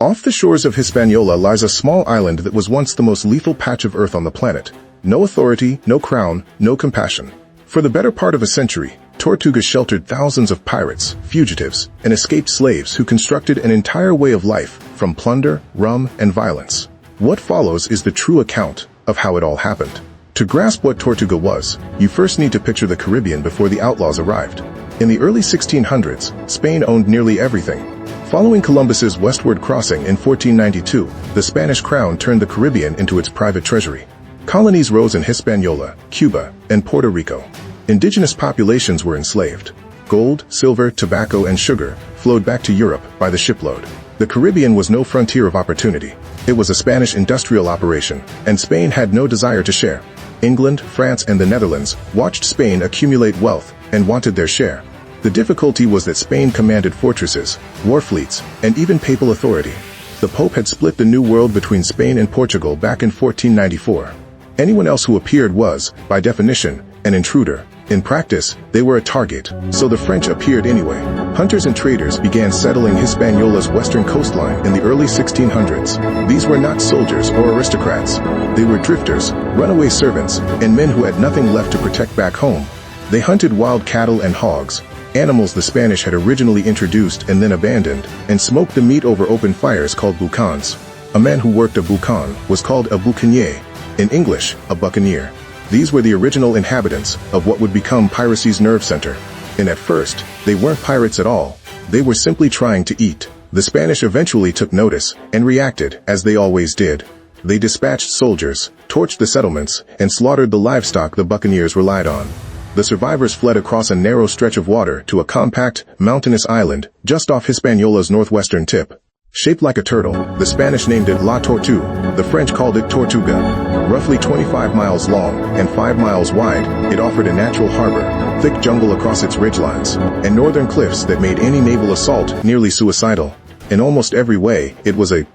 Off the shores of Hispaniola lies a small island that was once the most lethal patch of earth on the planet. No authority, no crown, no compassion. For the better part of a century, Tortuga sheltered thousands of pirates, fugitives, and escaped slaves who constructed an entire way of life from plunder, rum, and violence. What follows is the true account of how it all happened. To grasp what Tortuga was, you first need to picture the Caribbean before the outlaws arrived. In the early 1600s, Spain owned nearly everything. Following Columbus's westward crossing in 1492, the Spanish crown turned the Caribbean into its private treasury. Colonies rose in Hispaniola, Cuba, and Puerto Rico. Indigenous populations were enslaved. Gold, silver, tobacco, and sugar flowed back to Europe by the shipload. The Caribbean was no frontier of opportunity. It was a Spanish industrial operation, and Spain had no desire to share. England, France, and the Netherlands watched Spain accumulate wealth and wanted their share. The difficulty was that Spain commanded fortresses, war fleets, and even papal authority. The Pope had split the New World between Spain and Portugal back in 1494. Anyone else who appeared was, by definition, an intruder. In practice, they were a target, so the French appeared anyway. Hunters and traders began settling Hispaniola's western coastline in the early 1600s. These were not soldiers or aristocrats. They were drifters, runaway servants, and men who had nothing left to protect back home. They hunted wild cattle and hogs, animals the Spanish had originally introduced and then abandoned, and smoked the meat over open fires called bucans. A man who worked a bucan was called a buccaneer, in English, a buccaneer. These were the original inhabitants of what would become piracy's nerve center. And at first, they weren't pirates at all. They were simply trying to eat. The Spanish eventually took notice and reacted, as they always did. They dispatched soldiers, torched the settlements, and slaughtered the livestock the buccaneers relied on. The survivors fled across a narrow stretch of water to a compact, mountainous island just off Hispaniola's northwestern tip. Shaped like a turtle, the Spanish named it La Tortuga. The French called it Tortuga. Roughly 25 miles long and 5 miles wide, it offered a natural harbor, thick jungle across its ridgelines, and northern cliffs that made any naval assault nearly suicidal. In almost every way, it was a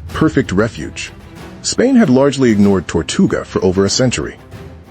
perfect refuge. Spain had largely ignored Tortuga for over a century.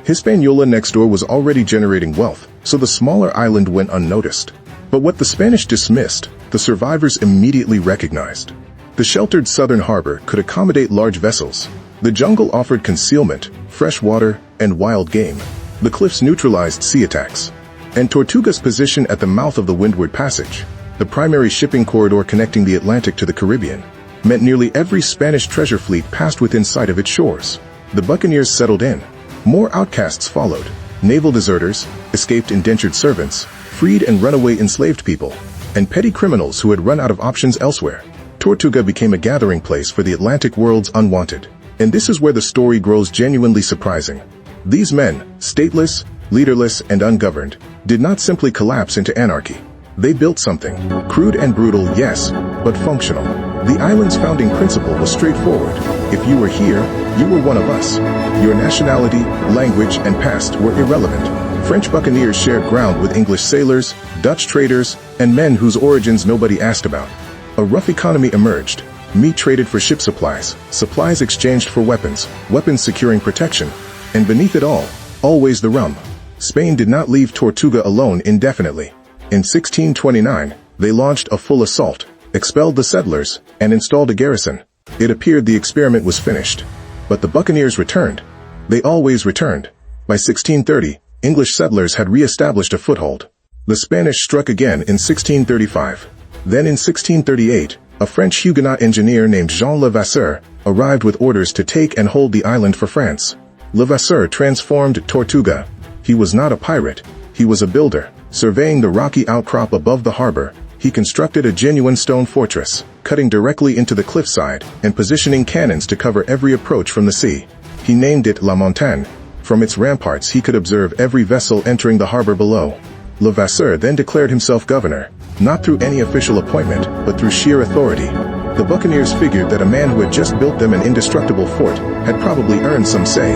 Hispaniola next door was already generating wealth, so the smaller island went unnoticed. But what the Spanish dismissed, the survivors immediately recognized. The sheltered southern harbor could accommodate large vessels. The jungle offered concealment, fresh water, and wild game. The cliffs neutralized sea attacks. And Tortuga's position at the mouth of the Windward Passage, the primary shipping corridor connecting the Atlantic to the Caribbean, meant nearly every Spanish treasure fleet passed within sight of its shores. The Buccaneers settled in. More outcasts followed. Naval deserters, escaped indentured servants, freed and runaway enslaved people, and petty criminals who had run out of options elsewhere. Tortuga became a gathering place for the Atlantic world's unwanted. And this is where the story grows genuinely surprising. These men, stateless, leaderless, and ungoverned, did not simply collapse into anarchy. They built something, crude and brutal, yes, but functional. The island's founding principle was straightforward. If you were here, you were one of us. Your nationality, language, and past were irrelevant. French buccaneers shared ground with English sailors, Dutch traders, and men whose origins nobody asked about. A rough economy emerged. Meat traded for ship supplies, supplies exchanged for weapons, weapons securing protection, and beneath it all, always the rum. Spain did not leave Tortuga alone indefinitely. In 1629, they launched a full assault, expelled the settlers, and installed a garrison. It appeared the experiment was finished. But the Buccaneers returned. They always returned. By 1630, English settlers had re-established a foothold. The Spanish struck again in 1635. Then in 1638, a French Huguenot engineer named Jean Levasseur arrived with orders to take and hold the island for France. Levasseur transformed Tortuga. He was not a pirate. He was a builder. Surveying the rocky outcrop above the harbor, he constructed a genuine stone fortress, cutting directly into the cliffside and positioning cannons to cover every approach from the sea. He named it La Montagne. From its ramparts he could observe every vessel entering the harbor below. Levasseur then declared himself governor, not through any official appointment, but through sheer authority. The Buccaneers figured that a man who had just built them an indestructible fort had probably earned some say.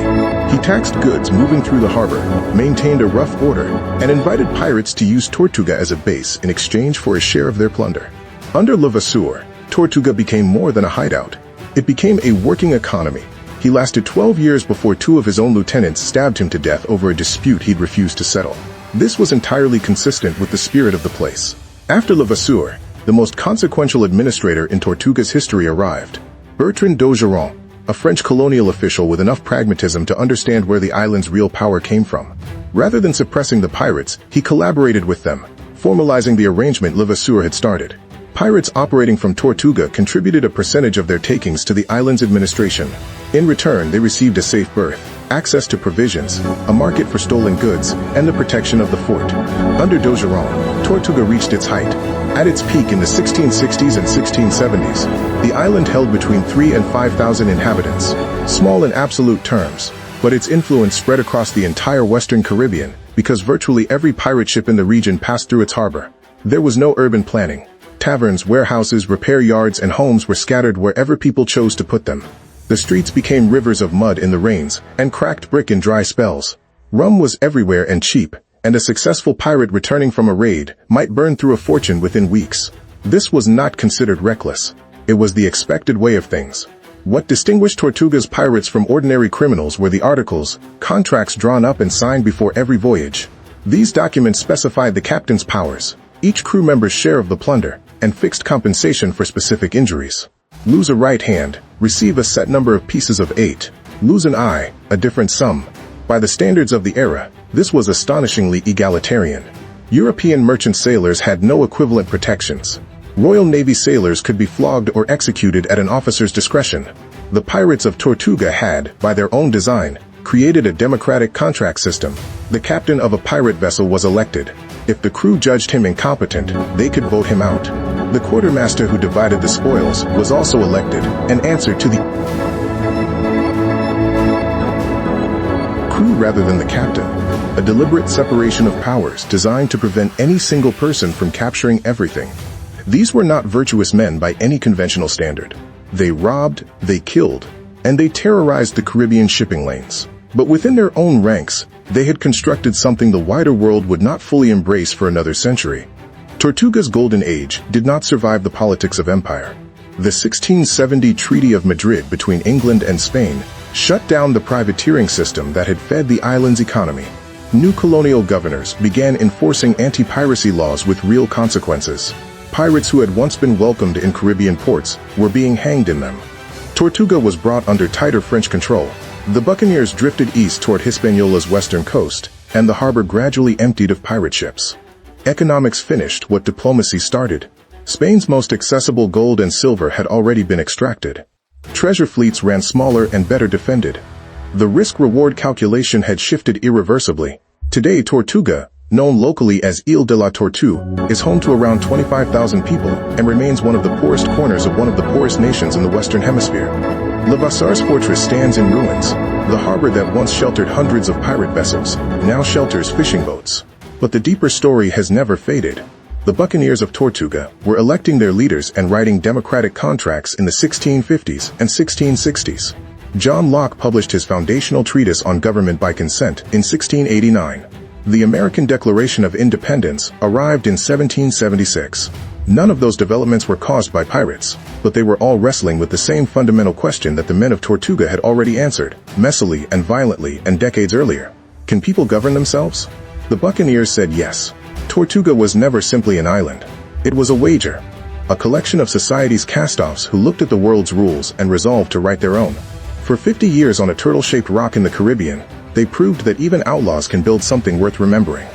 He taxed goods moving through the harbor, maintained a rough order, and invited pirates to use Tortuga as a base in exchange for a share of their plunder. Under Levasseur, Tortuga became more than a hideout. It became a working economy. He lasted 12 years before two of his own lieutenants stabbed him to death over a dispute he'd refused to settle. This was entirely consistent with the spirit of the place. After Levasseur, the most consequential administrator in Tortuga's history arrived. Bertrand d'Ogeron, a French colonial official with enough pragmatism to understand where the island's real power came from. Rather than suppressing the pirates, he collaborated with them, formalizing the arrangement Levasseur had started. Pirates operating from Tortuga contributed a percentage of their takings to the island's administration. In return, they received a safe berth, access to provisions, a market for stolen goods, and the protection of the fort. Under d'Ogeron, Tortuga reached its height. At its peak in the 1660s and 1670s, the island held between 3,000 and 5,000 inhabitants, small in absolute terms, but its influence spread across the entire Western Caribbean because virtually every pirate ship in the region passed through its harbor. There was no urban planning. Taverns, warehouses, repair yards, and homes were scattered wherever people chose to put them. The streets became rivers of mud in the rains and cracked brick in dry spells. Rum was everywhere and cheap, and a successful pirate returning from a raid might burn through a fortune within weeks. This was not considered reckless. It was the expected way of things. What distinguished Tortuga's pirates from ordinary criminals were the articles, contracts drawn up and signed before every voyage. These documents specified the captain's powers, each crew member's share of the plunder, and fixed compensation for specific injuries. Lose a right hand, receive a set number of pieces of 8. Lose an eye, a different sum. By the standards of the era, this was astonishingly egalitarian. European merchant sailors had no equivalent protections. Royal Navy sailors could be flogged or executed at an officer's discretion. The pirates of Tortuga had, by their own design, created a democratic contract system. The captain of a pirate vessel was elected. If the crew judged him incompetent, they could vote him out. The quartermaster who divided the spoils was also elected and answered to the crew rather than the captain. A deliberate separation of powers designed to prevent any single person from capturing everything. These were not virtuous men by any conventional standard. They robbed, they killed, and they terrorized the Caribbean shipping lanes. But within their own ranks, they had constructed something the wider world would not fully embrace for another century. Tortuga's golden age did not survive the politics of empire. The 1670 Treaty of Madrid between England and Spain shut down the privateering system that had fed the island's economy. New colonial governors began enforcing anti-piracy laws with real consequences. Pirates who had once been welcomed in Caribbean ports were being hanged in them. Tortuga was brought under tighter French control. The Buccaneers drifted east toward Hispaniola's western coast, and the harbor gradually emptied of pirate ships. Economics finished what diplomacy started. Spain's most accessible gold and silver had already been extracted. Treasure fleets ran smaller and better defended. The risk-reward calculation had shifted irreversibly. Today, Tortuga, known locally as Ile de la Tortue, is home to around 25,000 people and remains one of the poorest corners of one of the poorest nations in the Western Hemisphere. Levasseur's fortress stands in ruins. The harbor that once sheltered hundreds of pirate vessels now shelters fishing boats. But the deeper story has never faded. The Buccaneers of Tortuga were electing their leaders and writing democratic contracts in the 1650s and 1660s. John Locke published his foundational treatise on government by consent in 1689. The American Declaration of Independence arrived in 1776. None of those developments were caused by pirates, but they were all wrestling with the same fundamental question that the men of Tortuga had already answered, messily and violently and decades earlier. Can people govern themselves? The Buccaneers said yes. Tortuga was never simply an island. It was a wager, a collection of society's cast-offs who looked at the world's rules and resolved to write their own. For 50 years on a turtle-shaped rock in the Caribbean, they proved that even outlaws can build something worth remembering.